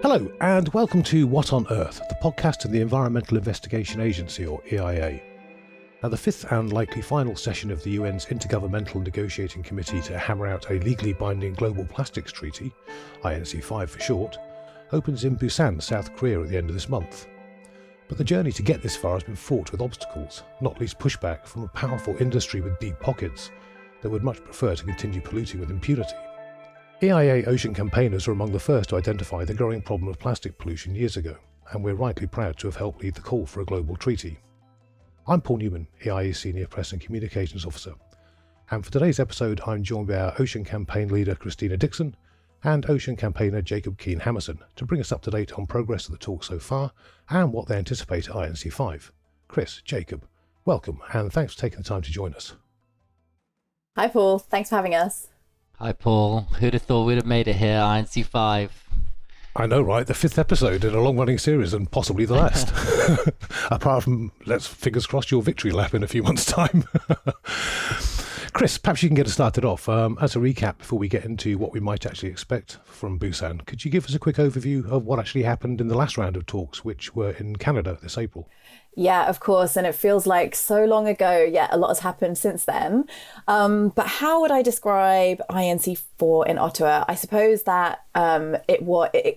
Hello, and welcome to What on Earth, the podcast of the Environmental Investigation Agency, or EIA. Now, the fifth and likely final session of the UN's Intergovernmental Negotiating Committee to hammer out a legally binding global plastics treaty, INC-5 for short, opens in Busan, South Korea at the end of this month. But the journey to get this far has been fraught with obstacles, not least pushback from a powerful industry with deep pockets that would much prefer to continue polluting with impunity. EIA ocean campaigners were among the first to identify the growing problem of plastic pollution years ago, and we're rightly proud to have helped lead the call for a global treaty. I'm Paul Newman, EIA's Senior Press and Communications Officer, and for today's episode I'm joined by our ocean campaign leader Christina Dixon and ocean campaigner Jacob Kean-Hammerson to bring us up to date on progress of the talk so far and what they anticipate at INC-5. Chris, Jacob, welcome and thanks for taking the time to join us. Hi Paul, thanks for having us. Hi Paul, who'd have thought we'd have made it here, INC-5. I know, right? The fifth episode in a long-running series and possibly the last. Apart from, let's fingers crossed, your victory lap in a few months' time. Chris, perhaps you can get us started off. As a recap, before we get into what we might actually expect from Busan, could you give us a quick overview of what actually happened in the last round of talks, which were in Canada this April? Yeah, of course. And it feels like so long ago. Yeah, a lot has happened since then. But how would I describe INC-4 in Ottawa? I suppose that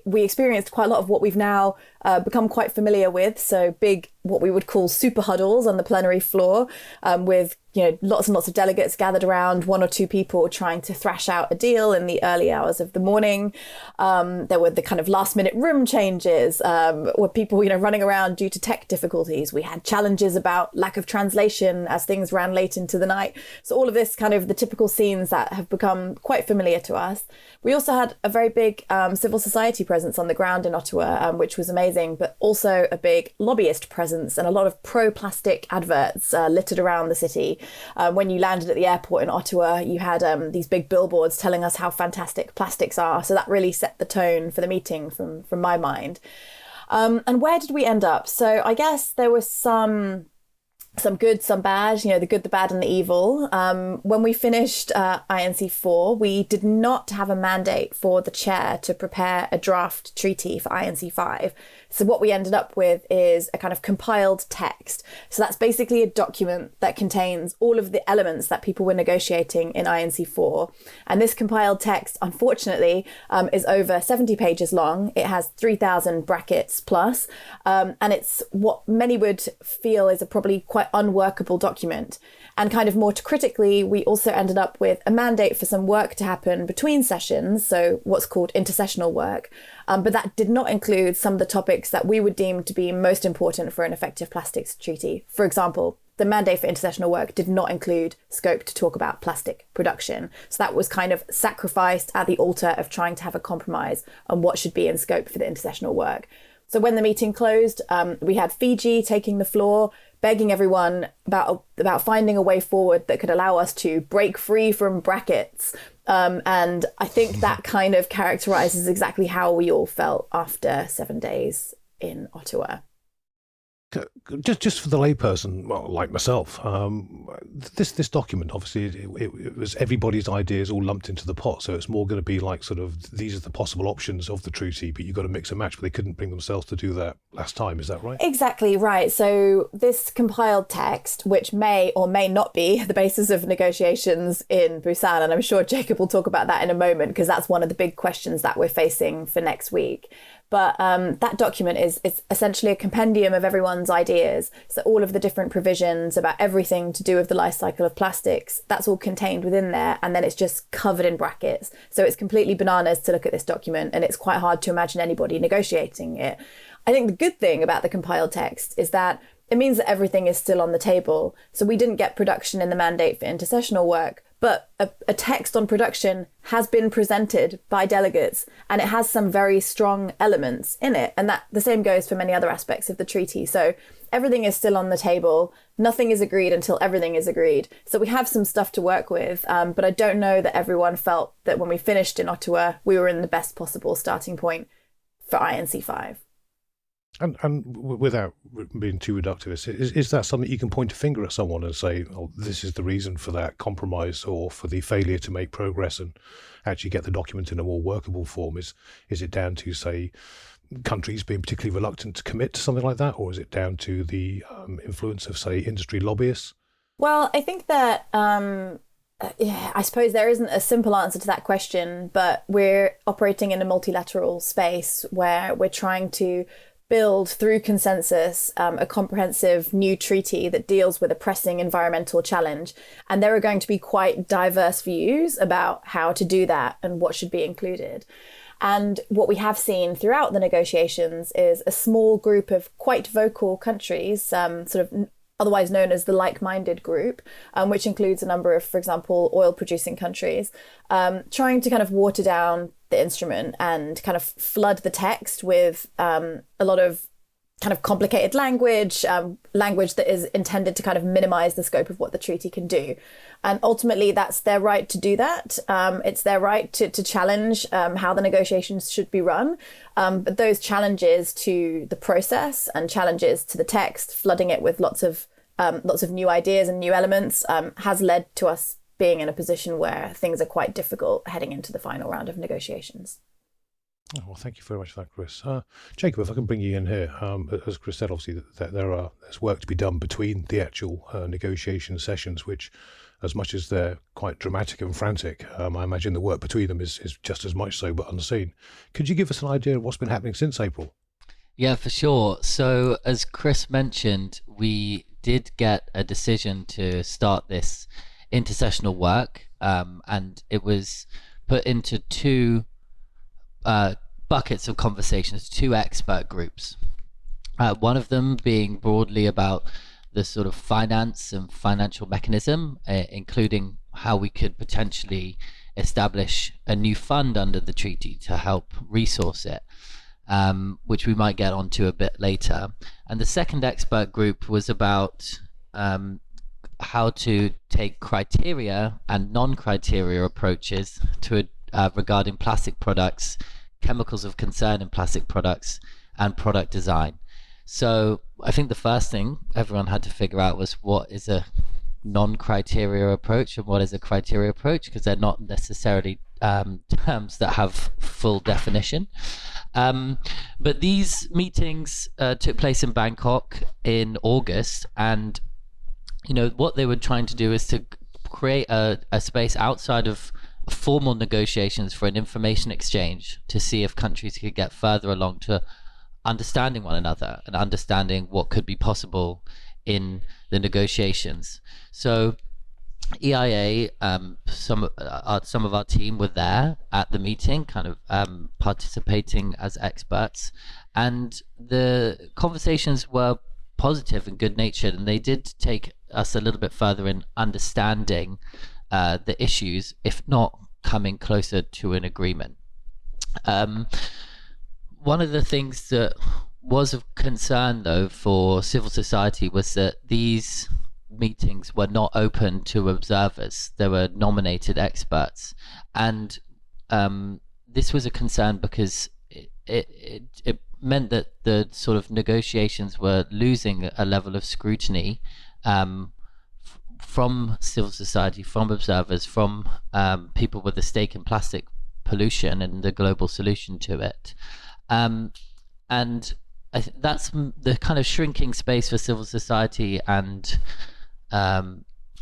we experienced quite a lot of what we've now become quite familiar with. So big, what we would call super huddles on the plenary floor with lots and lots of delegates gathered around, one or two people trying to thrash out a deal in the early hours of the morning. There were the kind of last minute room changes where people, running around due to tech difficulties. We had challenges about lack of translation as things ran late into the night. So all of this kind of the typical scenes that have become quite familiar to us. We also had a very big civil society presence on the ground in Ottawa, which was amazing, but also a big lobbyist presence and a lot of pro-plastic adverts littered around the city. When you landed at the airport in Ottawa, you had these big billboards telling us how fantastic plastics are. So that really set the tone for the meeting from my mind. And where did we end up? So I guess there was some good, some bad, the good, the bad and the evil. When we finished INC-4, we did not have a mandate for the chair to prepare a draft treaty for INC-5. So what we ended up with is a kind of compiled text. So that's basically a document that contains all of the elements that people were negotiating in INC-4. And this compiled text, unfortunately, is over 70 pages long. It has 3,000 brackets plus, and it's what many would feel is a probably quite unworkable document. And kind of more critically, we also ended up with a mandate for some work to happen between sessions, so what's called intersessional work. But that did not include some of the topics that we would deem to be most important for an effective plastics treaty. For example, the mandate for intersessional work did not include scope to talk about plastic production. So that was kind of sacrificed at the altar of trying to have a compromise on what should be in scope for the intersessional work. So when the meeting closed, we had Fiji taking the floor, begging everyone about finding a way forward that could allow us to break free from brackets. And I think that kind of characterizes exactly how we all felt after 7 days in Ottawa. Just for the layperson, well, like myself, this document, obviously, it was everybody's ideas all lumped into the pot. So it's more going to be like sort of these are the possible options of the treaty, but you've got to mix and match. But they couldn't bring themselves to do that last time. Is that right? Exactly right. So this compiled text, which may or may not be the basis of negotiations in Busan, and I'm sure Jacob will talk about that in a moment, because that's one of the big questions that we're facing for next week. But that document is essentially a compendium of everyone's ideas. So all of the different provisions about everything to do with the life cycle of plastics, that's all contained within there. And then it's just covered in brackets. So it's completely bananas to look at this document. And it's quite hard to imagine anybody negotiating it. I think the good thing about the compiled text is that it means that everything is still on the table. So we didn't get production in the mandate for intersessional work, but a text on production has been presented by delegates and it has some very strong elements in it. And that the same goes for many other aspects of the treaty. So everything is still on the table. Nothing is agreed until everything is agreed. So we have some stuff to work with. But I don't know that everyone felt that when we finished in Ottawa, we were in the best possible starting point for INC-5. And without being too reductive, is that something you can point a finger at someone and say, oh, this is the reason for that compromise or for the failure to make progress and actually get the document in a more workable form? Is it down to, say, countries being particularly reluctant to commit to something like that, or is it down to the influence of, say, industry lobbyists? Well, I think that I suppose there isn't a simple answer to that question, but we're operating in a multilateral space where we're trying to build through consensus a comprehensive new treaty that deals with a pressing environmental challenge. And there are going to be quite diverse views about how to do that and what should be included. And what we have seen throughout the negotiations is a small group of quite vocal countries, sort of otherwise known as the like-minded group, which includes a number of, for example, oil-producing countries, trying to kind of water down the instrument and kind of flood the text with a lot of kind of complicated language, language that is intended to kind of minimize the scope of what the treaty can do. And ultimately, that's their right to do that. It's their right to challenge how the negotiations should be run. But those challenges to the process and challenges to the text, flooding it with lots of new ideas and new elements, has led to us being in a position where things are quite difficult heading into the final round of negotiations. Oh, well, thank you very much for that, Chris. Jacob, if I can bring you in here, as Chris said, obviously that there's work to be done between the actual negotiation sessions, which, as much as they're quite dramatic and frantic, I imagine the work between them is just as much so, but unseen. Could you give us an idea of what's been happening since April? Yeah, for sure. So as Chris mentioned, we did get a decision to start this intersessional work, and it was put into two buckets of conversations, two expert groups. One of them being broadly about the sort of finance and financial mechanism, including how we could potentially establish a new fund under the treaty to help resource it, which we might get onto a bit later. And the second expert group was about how to take criteria and non-criteria approaches to regarding plastic products, chemicals of concern in plastic products, and product design. So I think the first thing everyone had to figure out was what is a non-criteria approach and what is a criteria approach, because they're not necessarily terms that have full definition. But these meetings took place in Bangkok in August, and what they were trying to do is to create a space outside of formal negotiations for an information exchange to see if countries could get further along to understanding one another and understanding what could be possible in the negotiations. So EIA, some of our team were there at the meeting, kind of participating as experts, and the conversations were positive and good-natured, and they did take us a little bit further in understanding the issues, if not coming closer to an agreement. One of the things that was of concern, though, for civil society was that these meetings were not open to observers. There were nominated experts, and this was a concern because it meant that the sort of negotiations were losing a level of scrutiny from civil society, from observers, from people with a stake in plastic pollution and the global solution to it. And I think that's the kind of shrinking space for civil society and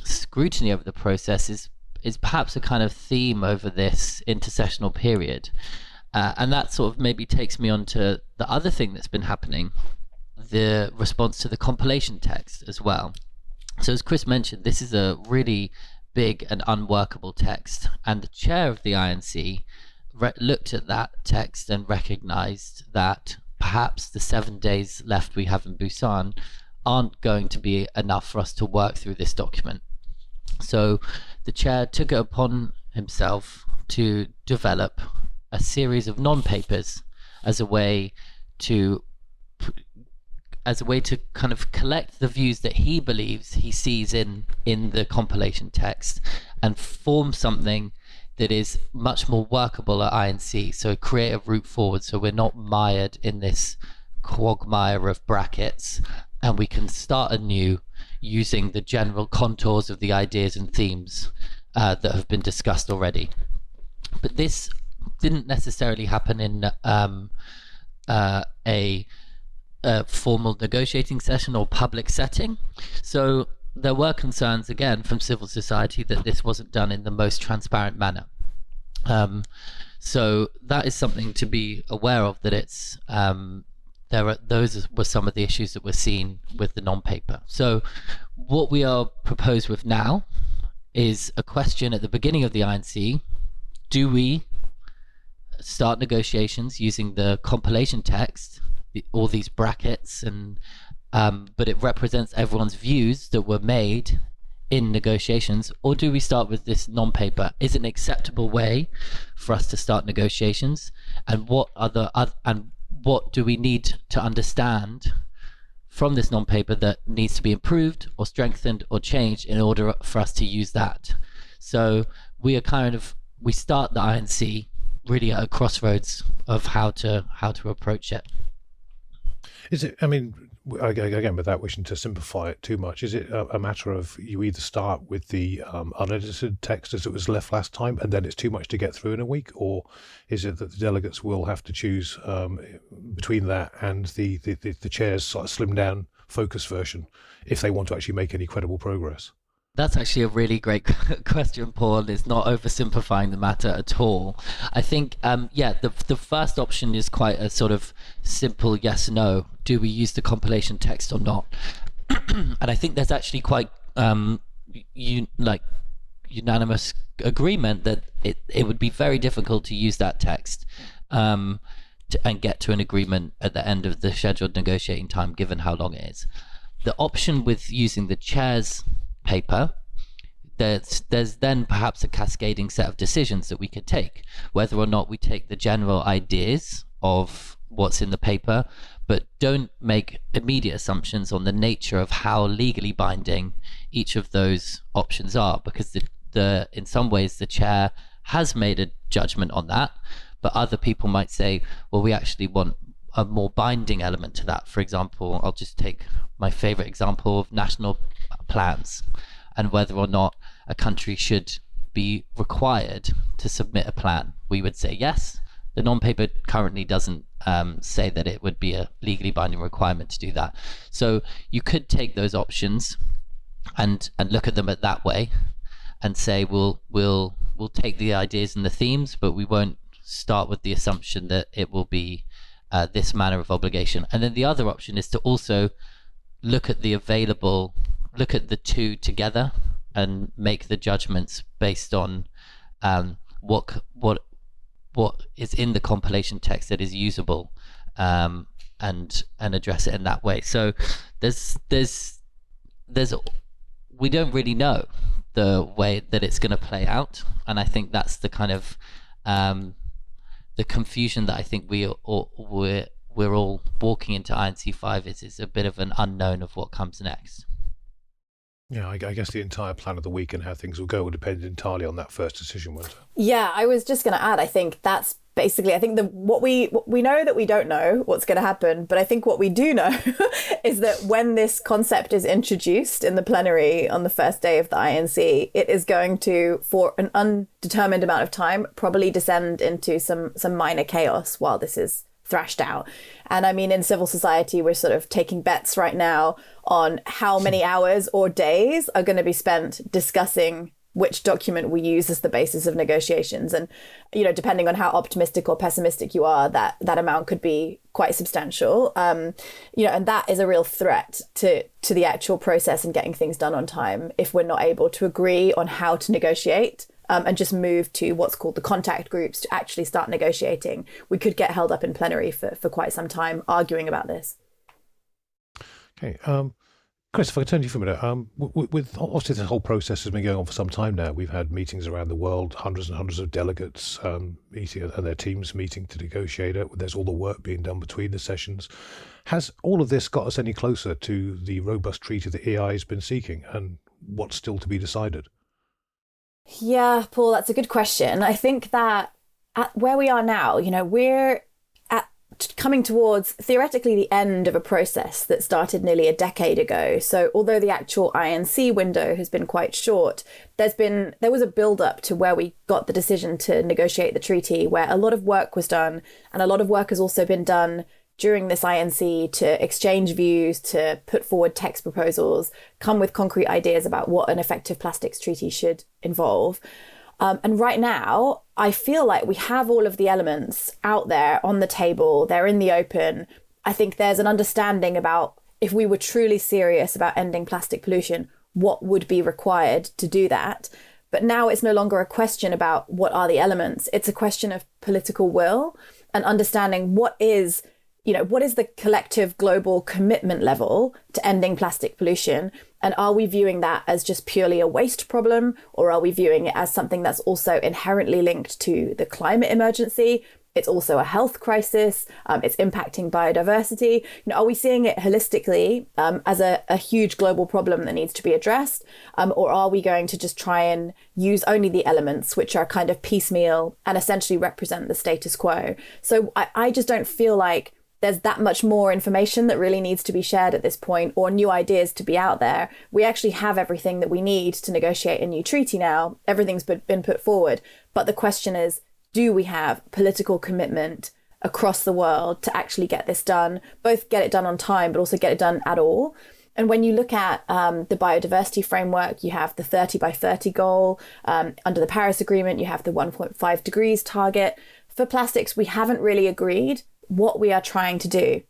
scrutiny over the process is perhaps a kind of theme over this intersessional period. And that sort of maybe takes me on to the other thing that's been happening, the response to the compilation text as well. So as Chris mentioned, this is a really big and unworkable text, and the chair of the INC looked at that text and recognized that perhaps the 7 days left we have in Busan aren't going to be enough for us to work through this document. So the chair took it upon himself to develop a series of non-papers as a way to kind of collect the views that he believes he sees in the compilation text and form something that is much more workable at INC. So create a route forward so we're not mired in this quagmire of brackets, and we can start anew using the general contours of the ideas and themes that have been discussed already. But this didn't necessarily happen in a formal negotiating session or public setting. So there were concerns again from civil society that this wasn't done in the most transparent manner. So that is something to be aware of, that it's those were some of the issues that were seen with the non-paper. So what we are proposed with now is a question at the beginning of the INC: do we start negotiations using the compilation text, all these brackets, and but it represents everyone's views that were made in negotiations, or do we start with this non-paper? Is it an acceptable way for us to start negotiations? And what do we need to understand from this non-paper that needs to be improved or strengthened or changed in order for us to use that? So we start the INC really at a crossroads of how to approach it. Is it, I mean, again, without wishing to simplify it too much, is it a matter of you either start with the unedited text as it was left last time, and then it's too much to get through in a week, or is it that the delegates will have to choose between that and the chair's sort of slimmed down focus version if they want to actually make any credible progress? That's actually a really great question, Paul. It's not oversimplifying the matter at all. I think, the first option is quite a sort of simple yes/no. Do we use the compilation text or not? And I think there's actually quite unanimous agreement that it would be very difficult to use that text and get to an agreement at the end of the scheduled negotiating time, given how long it is. The option with using the chair's paper, there's then perhaps a cascading set of decisions that we could take, whether or not we take the general ideas of what's in the paper, but don't make immediate assumptions on the nature of how legally binding each of those options are, because in some ways the chair has made a judgment on that, but other people might say, well, we actually want a more binding element to that. For example, I'll just take my favorite example of national plans, and whether or not a country should be required to submit a plan. We would say yes. The non-paper currently doesn't say that it would be a legally binding requirement to do that. So you could take those options and look at them at that way and say we'll take the ideas and the themes, but we won't start with the assumption that it will be this manner of obligation. And then the other option is to also look at the two together and make the judgments based on what is in the compilation text that is usable, and address it in that way. So we don't really know the way that it's going to play out, and I think that's the kind of the confusion that I think we're all walking into INC-5 is a bit of an unknown of what comes next. Yeah, I guess the entire plan of the week and how things will go will depend entirely on that first decision, won't it? Yeah, I was just going to add, I think that's basically, I think what we know that we don't know what's going to happen, but I think what we do know is that when this concept is introduced in the plenary on the first day of the INC, it is going to, for an undetermined amount of time, probably descend into some minor chaos while this is thrashed out. And I mean, in civil society, we're sort of taking bets right now on how many hours or days are going to be spent discussing which document we use as the basis of negotiations. And, depending on how optimistic or pessimistic you are, that amount could be quite substantial. And that is a real threat to the actual process and getting things done on time if we're not able to agree on how to negotiate. And just move to what's called the contact groups to actually start negotiating. We could get held up in plenary for quite some time arguing about this. Okay. Chris, if I could turn to you for a minute. With obviously this whole process has been going on for some time now. We've had meetings around the world, hundreds and hundreds of delegates meeting and their teams meeting to negotiate it. There's all the work being done between the sessions. Has all of this got us any closer to the robust treaty that EI has been seeking, and what's still to be decided? Yeah, Paul, that's a good question. I think that at where we are now, we're coming towards theoretically the end of a process that started nearly a decade ago. So although the actual INC window has been quite short, there was a build up to where we got the decision to negotiate the treaty, where a lot of work was done, and a lot of work has also been done during this INC to exchange views, to put forward text proposals, come with concrete ideas about what an effective plastics treaty should involve. And right now, I feel like we have all of the elements out there on the table. They're in the open. I think there's an understanding about if we were truly serious about ending plastic pollution, what would be required to do that. But now it's no longer a question about what are the elements. It's a question of political will and understanding what is the collective global commitment level to ending plastic pollution? And are we viewing that as just purely a waste problem? Or are we viewing it as something that's also inherently linked to the climate emergency? It's also a health crisis. It's impacting biodiversity. Are we seeing it holistically as a huge global problem that needs to be addressed? Or are we going to just try and use only the elements which are kind of piecemeal and essentially represent the status quo? So I just don't feel like there's that much more information that really needs to be shared at this point, or new ideas to be out there. We actually have everything that we need to negotiate a new treaty now. Everything's been put forward. But the question is, do we have political commitment across the world to actually get this done, both get it done on time, but also get it done at all? And when you look at the biodiversity framework, you have the 30 by 30 goal. Under the Paris Agreement, you have the 1.5 degrees target. For plastics, we haven't really agreed what we are trying to do.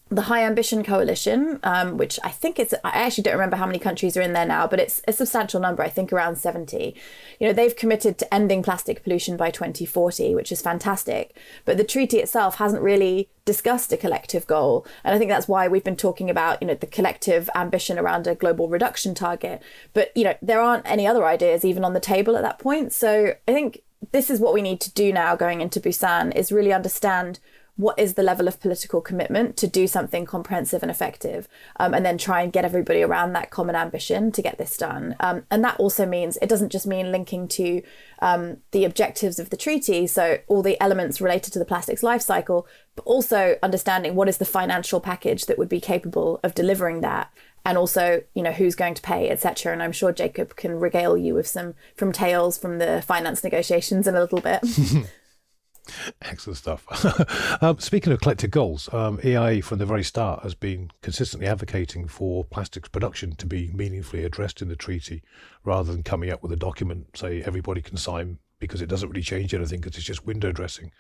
The High Ambition Coalition, which I think I actually don't remember how many countries are in there now, but it's a substantial number, I think around 70. They've committed to ending plastic pollution by 2040, which is fantastic. But the treaty itself hasn't really discussed a collective goal. And I think that's why we've been talking about, the collective ambition around a global reduction target. But, there aren't any other ideas even on the table at that point. So I think this is what we need to do now going into Busan, is really understand what is the level of political commitment to do something comprehensive and effective, and then try and get everybody around that common ambition to get this done. And that also means it doesn't just mean linking to the objectives of the treaty, so all the elements related to the plastics life cycle, but also understanding what is the financial package that would be capable of delivering that, and also, who's going to pay, etc. And I'm sure Jacob can regale you with some tales from the finance negotiations in a little bit. Excellent stuff. Speaking of collective goals, EIA from the very start has been consistently advocating for plastics production to be meaningfully addressed in the treaty, rather than coming up with a document, say, everybody can sign, because it doesn't really change anything, because it's just window dressing.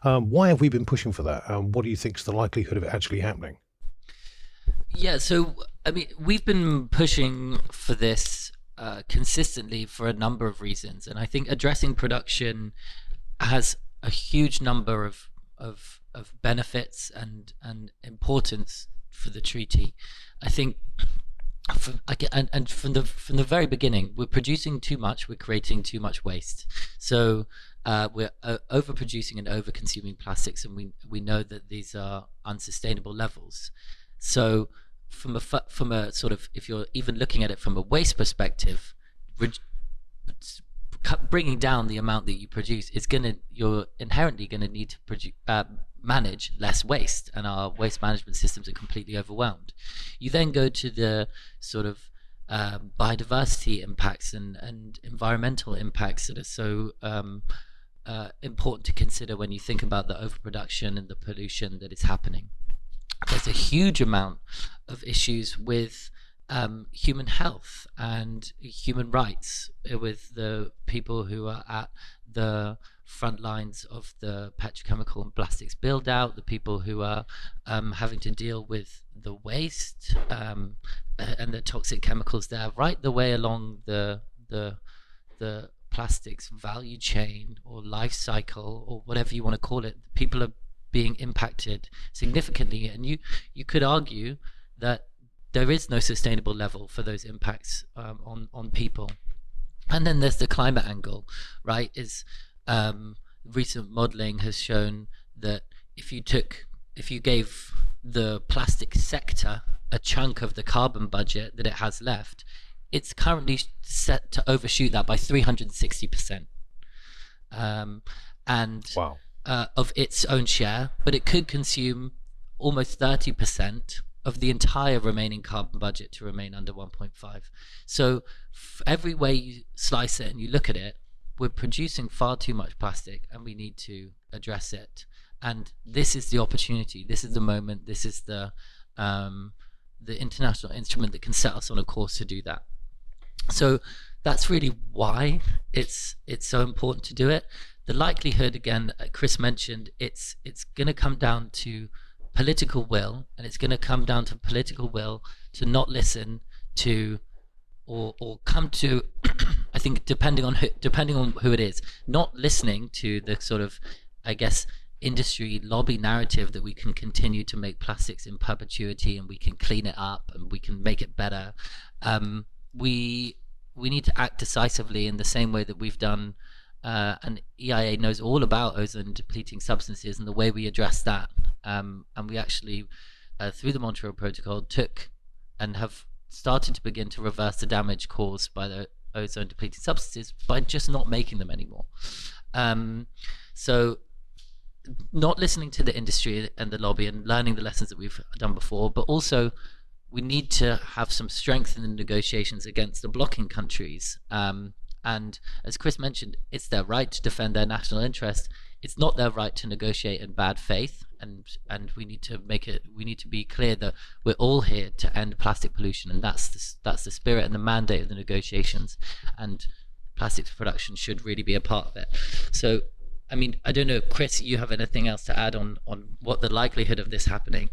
Why have we been pushing for that? What do you think is the likelihood of it actually happening? Yeah, so, we've been pushing for this consistently for a number of reasons. And I think addressing production has a huge number of benefits and importance for the treaty. I think from the very beginning, we're producing too much, we're creating too much waste. So we're overproducing and over-consuming plastics, and we know that these are unsustainable levels. So from a sort of, if you're even looking at it from a waste perspective, bringing down the amount that you produce you're inherently going to need to manage less waste, and our waste management systems are completely overwhelmed. You then go to the sort of biodiversity impacts and environmental impacts that are so important to consider when you think about the overproduction and the pollution that is happening. There's a huge amount of issues with human health and human rights, with the people who are at the front lines of the petrochemical and plastics build out, the people who are having to deal with the waste and the toxic chemicals there, right the way along the plastics value chain or life cycle, or whatever you want to call it. People are being impacted significantly, and you could argue that there is no sustainable level for those impacts on people. And then there's the climate angle, right? Recent modeling has shown that if you gave the plastic sector a chunk of the carbon budget that it has left, it's currently set to overshoot that by 360%. Wow. Of its own share, but it could consume almost 30% of the entire remaining carbon budget to remain under 1.5. So every way you slice it and you look at it, we're producing far too much plastic, and we need to address it. And this is the opportunity. This is the moment. This is the international instrument that can set us on a course to do that. So that's really why it's so important to do it. The likelihood, again, Chris mentioned, it's going to come down to political will, and it's going to come down to political will to not listen to, or come to, I think, depending on who it is, not listening to the sort of, I guess, industry lobby narrative that we can continue to make plastics in perpetuity and we can clean it up and we can make it better. We need to act decisively in the same way that we've done, and EIA knows all about ozone depleting substances and the way we address that. And we actually, through the Montreal Protocol, took and have started to begin to reverse the damage caused by the ozone depleting substances by just not making them anymore. So not listening to the industry and the lobby and learning the lessons that we've done before, but also we need to have some strength in the negotiations against the blocking countries. And as Chris mentioned, it's their right to defend their national interest. It's not their right to negotiate in bad faith. And we need to be clear that we're all here to end plastic pollution, and that's the spirit and the mandate of the negotiations. And plastics production should really be a part of it. So, I mean, I don't know, Chris, you have anything else to add on what the likelihood of this happening?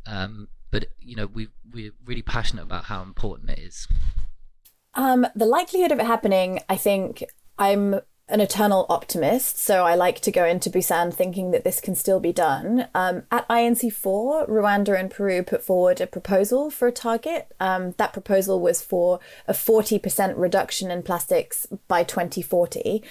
But we're really passionate about how important it is. The likelihood of it happening, I think I'm an eternal optimist. So I like to go into Busan thinking that this can still be done. At INC-4, Rwanda and Peru put forward a proposal for a target. That proposal was for a 40% reduction in plastics by 2040.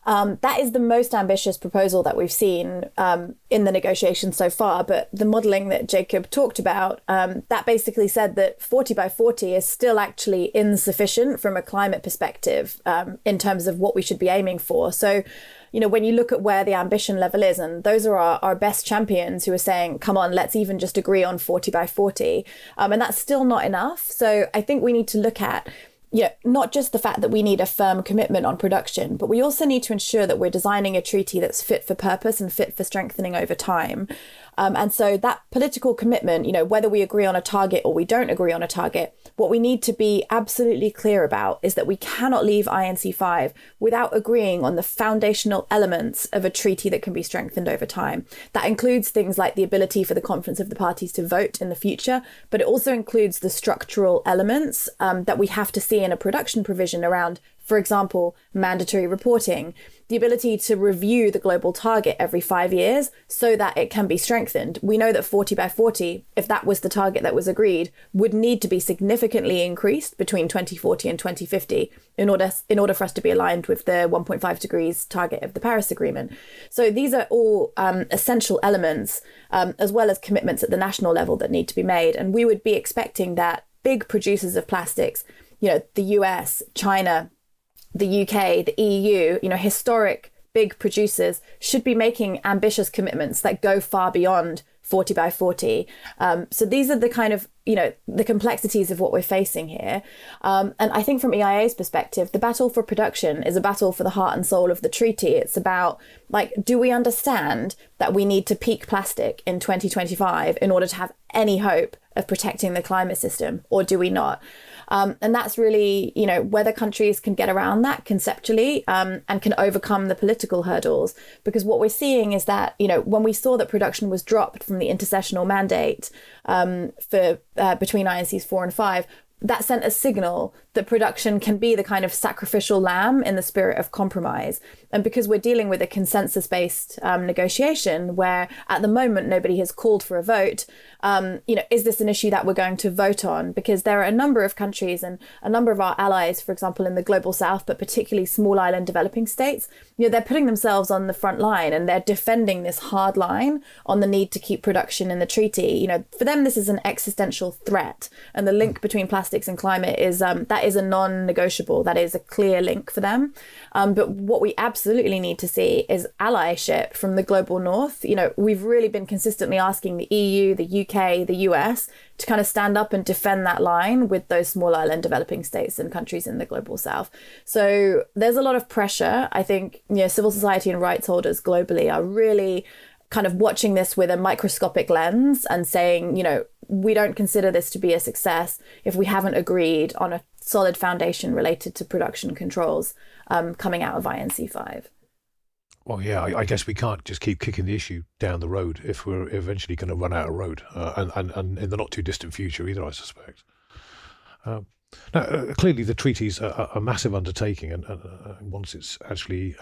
That is the most ambitious proposal that we've seen in the negotiations so far. But the modelling that Jacob talked about, that basically said that 40 by 40 is still actually insufficient from a climate perspective in terms of what we should be aiming for. So, when you look at where the ambition level is, and those are our best champions who are saying, come on, let's even just agree on 40 by 40. And that's still not enough. So I think we need to look at not just the fact that we need a firm commitment on production, but we also need to ensure that we're designing a treaty that's fit for purpose and fit for strengthening over time. And so that political commitment, whether we agree on a target or we don't agree on a target, what we need to be absolutely clear about is that we cannot leave INC-5 without agreeing on the foundational elements of a treaty that can be strengthened over time. That includes things like the ability for the Conference of the Parties to vote in the future, but it also includes the structural elements that we have to see in a production provision around, for example, mandatory reporting, the ability to review the global target every 5 years so that it can be strengthened. We know that 40 by 40, if that was the target that was agreed, would need to be significantly increased between 2040 and 2050 in order for us to be aligned with the 1.5 degrees target of the Paris Agreement. So these are all essential elements, as well as commitments at the national level that need to be made. And we would be expecting that big producers of plastics, the US, China, the UK, the EU, historic big producers should be making ambitious commitments that go far beyond 40 by 40. So these are the kind of, the complexities of what we're facing here. And I think from EIA's perspective, the battle for production is a battle for the heart and soul of the treaty. It's about, do we understand that we need to peak plastic in 2025 in order to have any hope of protecting the climate system, or do we not? And that's really, whether countries can get around that conceptually and can overcome the political hurdles. Because what we're seeing is that, when we saw that production was dropped from the intersessional mandate for between INCs 4 and 5, that sent a signal that production can be the kind of sacrificial lamb in the spirit of compromise. And because we're dealing with a consensus-based negotiation where at the moment nobody has called for a vote, is this an issue that we're going to vote on? Because there are a number of countries and a number of our allies, for example, in the global south, but particularly small island developing states, they're putting themselves on the front line and they're defending this hard line on the need to keep production in the treaty. For them, this is an existential threat. And the link between plastics and climate is that is a non-negotiable. That is a clear link for them. But what we absolutely need to see is allyship from the global north. We've really been consistently asking the EU, the UK, the US to kind of stand up and defend that line with those small island developing states and countries in the global south. So there's a lot of pressure. I think, civil society and rights holders globally are really kind of watching this with a microscopic lens and saying, you know, we don't consider this to be a success if we haven't agreed on a solid foundation related to production controls coming out of INC-5. Well, yeah, I guess we can't just keep kicking the issue down the road if we're eventually going to run out of road, and in the not too distant future either, I suspect. Now, clearly the treaty's a massive undertaking, and once it's actually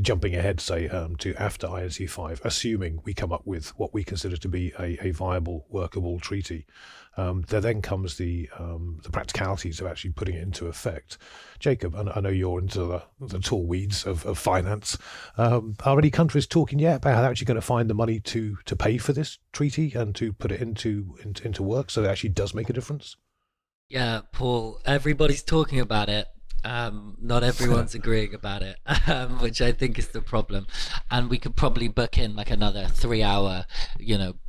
jumping ahead, say, to after INC-5, assuming we come up with what we consider to be a viable, workable treaty, there then comes the practicalities of actually putting it into effect. Jacob, I know you're into the tall weeds of finance. Are any countries talking yet about how they're actually going to find the money to pay for this treaty and to put it into work so that it actually does make a difference? Yeah, Paul, everybody's talking about it. Not everyone's agreeing about it, which I think is the problem. And we could probably book in like another 3-hour,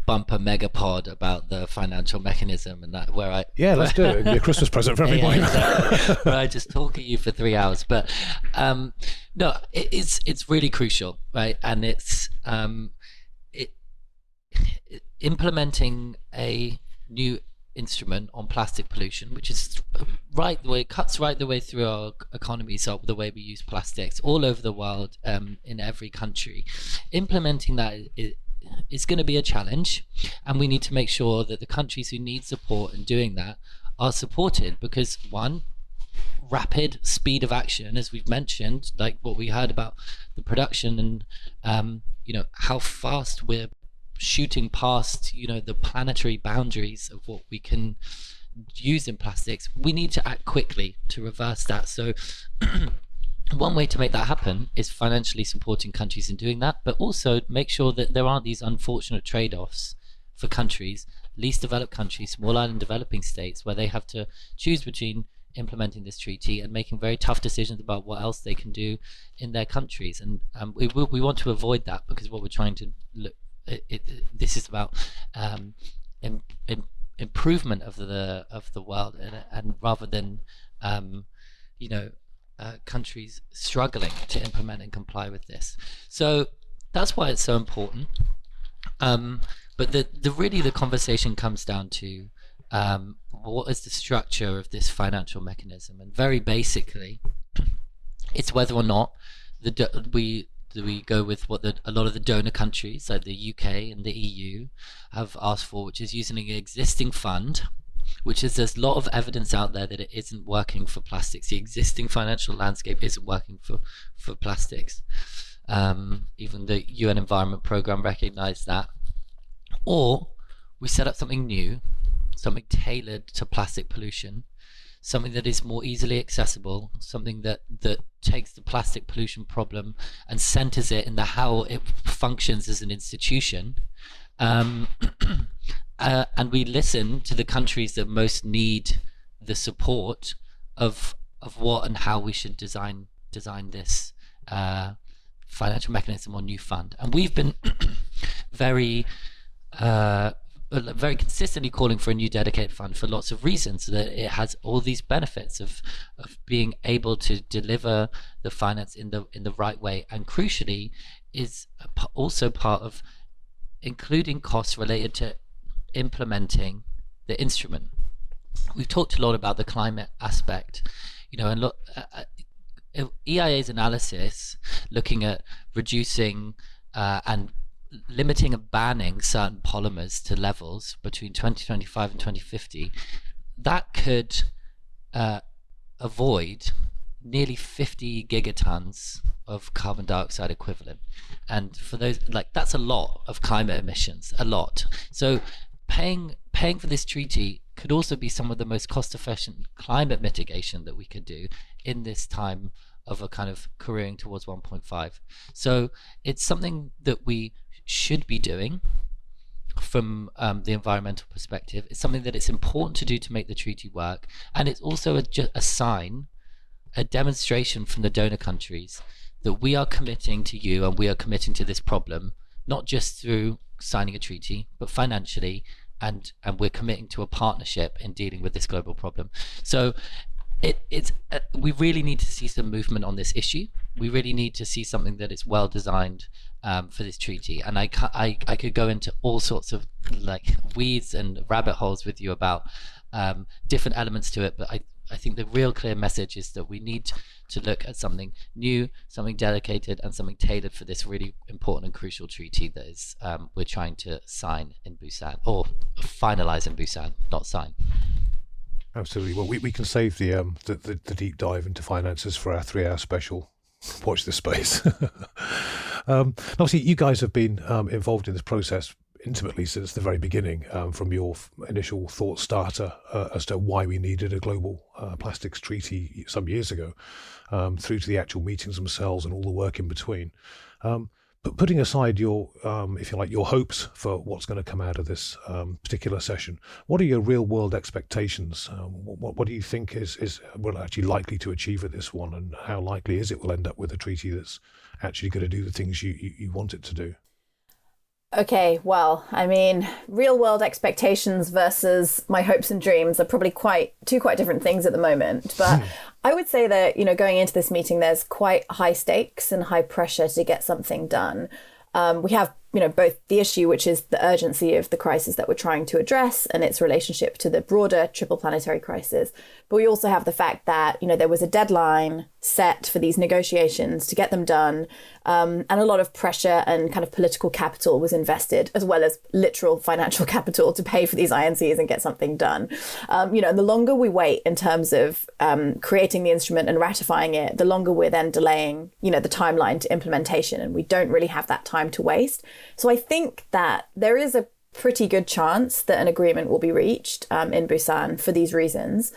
bumper megapod about the financial mechanism and that let's do it. It'd be a Christmas present for everybody. Exactly. Where I just talk at you for 3 hours. But no, it's really crucial, right? And it's implementing a new instrument on plastic pollution, which is cuts right the way through our economy, so the way we use plastics all over the world, in every country. Implementing that is going to be a challenge, and we need to make sure that the countries who need support in doing that are supported, because one, rapid speed of action, as we've mentioned, like what we heard about the production and how fast we're shooting past the planetary boundaries of what we can use in plastics. We need to act quickly to reverse that. So one way to make that happen is financially supporting countries in doing that, but also make sure that there aren't these unfortunate trade-offs for countries, least developed countries, small island developing states, where they have to choose between implementing this treaty and making very tough decisions about what else they can do in their countries. And we want to avoid that, because what we're trying to look, this is about improvement of the world, and rather than countries struggling to implement and comply with this. So that's why it's so important. But the conversation comes down to what is the structure of this financial mechanism, and very basically, it's whether or not we go with what a lot of the donor countries like the UK and the EU have asked for, which is using an existing fund, which is, there's a lot of evidence out there that it isn't working for plastics. The existing financial landscape isn't working for plastics. Even the UN Environment Programme recognized that. Or we set up something new, something tailored to plastic pollution, something that is more easily accessible, something that takes the plastic pollution problem and centers it in how it functions as an institution. And we listen to the countries that most need the support of what and how we should design this financial mechanism or new fund. And we've been very consistently calling for a new dedicated fund for lots of reasons, so that it has all these benefits of being able to deliver the finance in the right way, and crucially is also part of including costs related to implementing the instrument. We've talked a lot about the climate aspect, and look, EIA's analysis looking at reducing and limiting and banning certain polymers to levels between 2025 and 2050, that could avoid nearly 50 gigatons of carbon dioxide equivalent. And for those, that's a lot of climate emissions, a lot. So paying for this treaty could also be some of the most cost-efficient climate mitigation that we could do in this time of a kind of careering towards 1.5. So it's something that we should be doing from the environmental perspective. It's something that it's important to do to make the treaty work, and it's also a sign, a demonstration from the donor countries that we are committing to you and we are committing to this problem, not just through signing a treaty, but financially, and we're committing to a partnership in dealing with this global problem. So we really need to see some movement on this issue. we really need to see something that is well designed for this treaty. And I could go into all sorts of like weeds and rabbit holes with you about different elements to it, but I think the real clear message is that we need to look at something new, something dedicated, and something tailored for this really important and crucial treaty that is we're trying to sign in Busan, or finalize in Busan, not sign. Absolutely. Well, we can save the deep dive into finances for our 3-hour special. Watch this space. Obviously, you guys have been involved in this process intimately since the very beginning, from your initial thought starter as to why we needed a global plastics treaty some years ago, through to the actual meetings themselves and all the work in between. But putting aside your, if you like, your hopes for what's going to come out of this particular session, what are your real world expectations? What do you think is we're actually likely to achieve at this one, and how likely is it we'll end up with a treaty that's actually going to do the things you want it to do? Okay, well, I mean, real world expectations versus my hopes and dreams are probably two quite different things at the moment. But I would say that, going into this meeting, there's quite high stakes and high pressure to get something done. We have, both the issue, which is the urgency of the crisis that we're trying to address and its relationship to the broader triple planetary crisis. But we also have the fact that, there was a deadline set for these negotiations to get them done. And a lot of pressure and kind of political capital was invested, as well as literal financial capital to pay for these INCs and get something done. And the longer we wait in terms of creating the instrument and ratifying it, the longer we're then delaying, the timeline to implementation. And we don't really have that time to waste. So I think that there is a pretty good chance that an agreement will be reached in Busan for these reasons.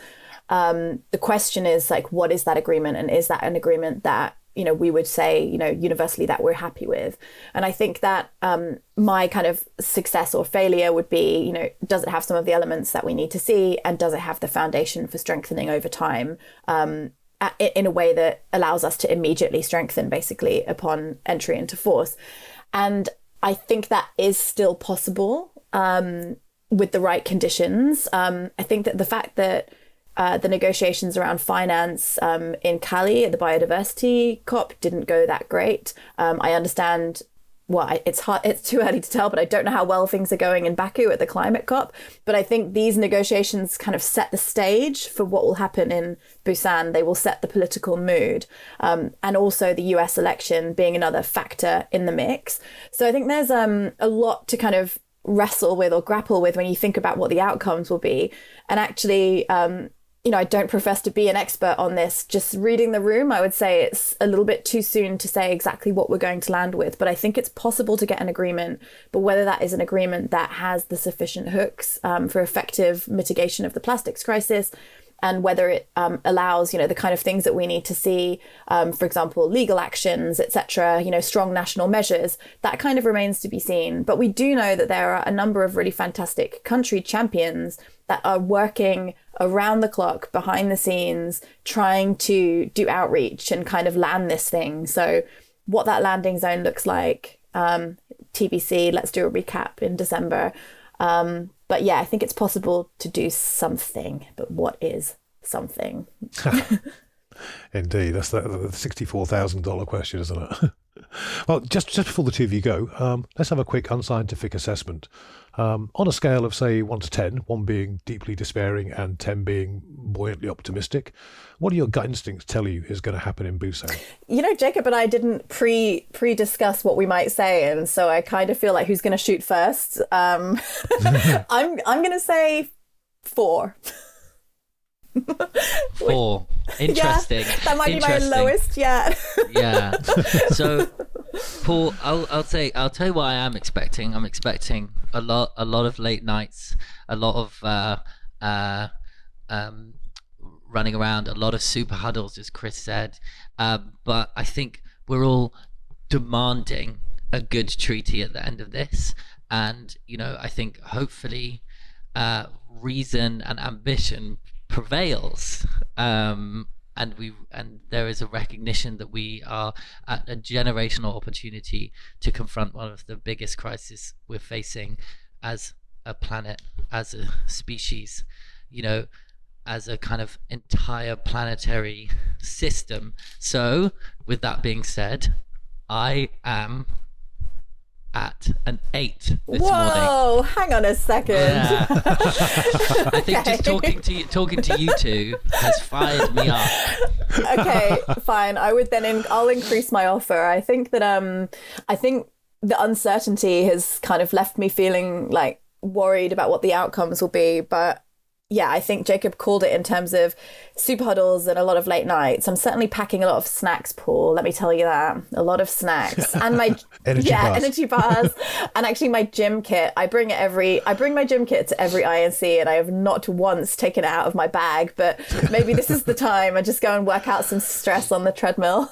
The question is, like, what is that agreement? And is that an agreement that, we would say, universally that we're happy with? And I think that my kind of success or failure would be, does it have some of the elements that we need to see? And does it have the foundation for strengthening over time in a way that allows us to immediately strengthen, basically, upon entry into force? And I think that is still possible with the right conditions. I think that the fact that the negotiations around finance in Cali at the biodiversity COP didn't go that great. I understand, it's too early to tell, but I don't know how well things are going in Baku at the climate COP. But I think these negotiations kind of set the stage for what will happen in Busan. They will set the political mood. And also the US election being another factor in the mix. So I think there's a lot to kind of wrestle with or grapple with when you think about what the outcomes will be. And actually, I don't profess to be an expert on this. Just reading the room, I would say it's a little bit too soon to say exactly what we're going to land with. But I think it's possible to get an agreement. But whether that is an agreement that has the sufficient hooks for effective mitigation of the plastics crisis, and whether it allows, the kind of things that we need to see, for example, legal actions, etc., strong national measures, that kind of remains to be seen. But we do know that there are a number of really fantastic country champions that are working around the clock, behind the scenes, trying to do outreach and kind of land this thing. So what that landing zone looks like, TBC, let's do a recap in December. But yeah, I think it's possible to do something, but what is something? Indeed, that's the $64,000 question, isn't it? Well, just before the two of you go, let's have a quick unscientific assessment. On a scale of, say, 1 to 10, 1 being deeply despairing and 10 being buoyantly optimistic, what do your gut instincts tell you is going to happen in Busan? Jacob and I didn't pre-discuss what we might say, and so I kind of feel like who's going to shoot first. I'm going to say 4. 4. Interesting. Yeah, that might be my lowest yet. Yeah. So, Paul, I'll tell you what I am expecting. I'm expecting a lot of late nights, a lot of running around, a lot of super huddles, as Chris said. But I think we're all demanding a good treaty at the end of this, and I think hopefully reason and ambition prevails, and there is a recognition that we are at a generational opportunity to confront one of the biggest crises we're facing as a planet, as a species, as a kind of entire planetary system. So, with that being said, I am at an 8 this morning. Whoa, hang on a second. Yeah. I think just talking to you two has fired me up. Okay, fine. I would then I'll increase my offer. I think that I think the uncertainty has kind of left me feeling like worried about what the outcomes will be, but yeah, I think Jacob called it in terms of super huddles and a lot of late nights. I'm certainly packing a lot of snacks, Paul. Let me tell you that. A lot of snacks and my energy bars, and actually my gym kit. I bring my gym kit to every INC, and I have not once taken it out of my bag. But maybe this is the time. I just go and work out some stress on the treadmill.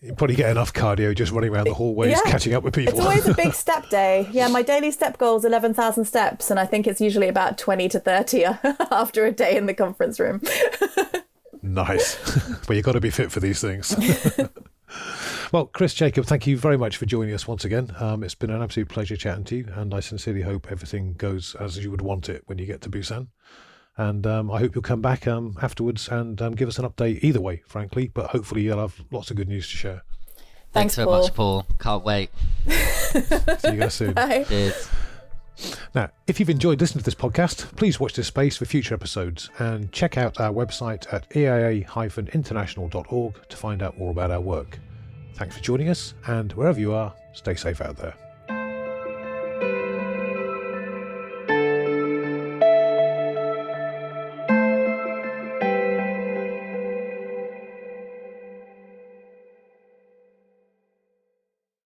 You probably get enough cardio just running around the hallways, catching up with people. It's always a big step day. Yeah, my daily step goal is 11,000 steps, and I think it's usually about 20 to 30 after a day in the conference room. Nice. Well, you've got to be fit for these things. Well, Chris, Jacob, thank you very much for joining us once again. It's been an absolute pleasure chatting to you, and I sincerely hope everything goes as you would want it when you get to Busan. And I hope you'll come back afterwards and give us an update either way, frankly. But hopefully you'll have lots of good news to share. Thanks so much, Paul. Can't wait. See you guys soon. Bye. Cheers. Now, if you've enjoyed listening to this podcast, please watch this space for future episodes and check out our website at eia-international.org to find out more about our work. Thanks for joining us, and wherever you are, stay safe out there.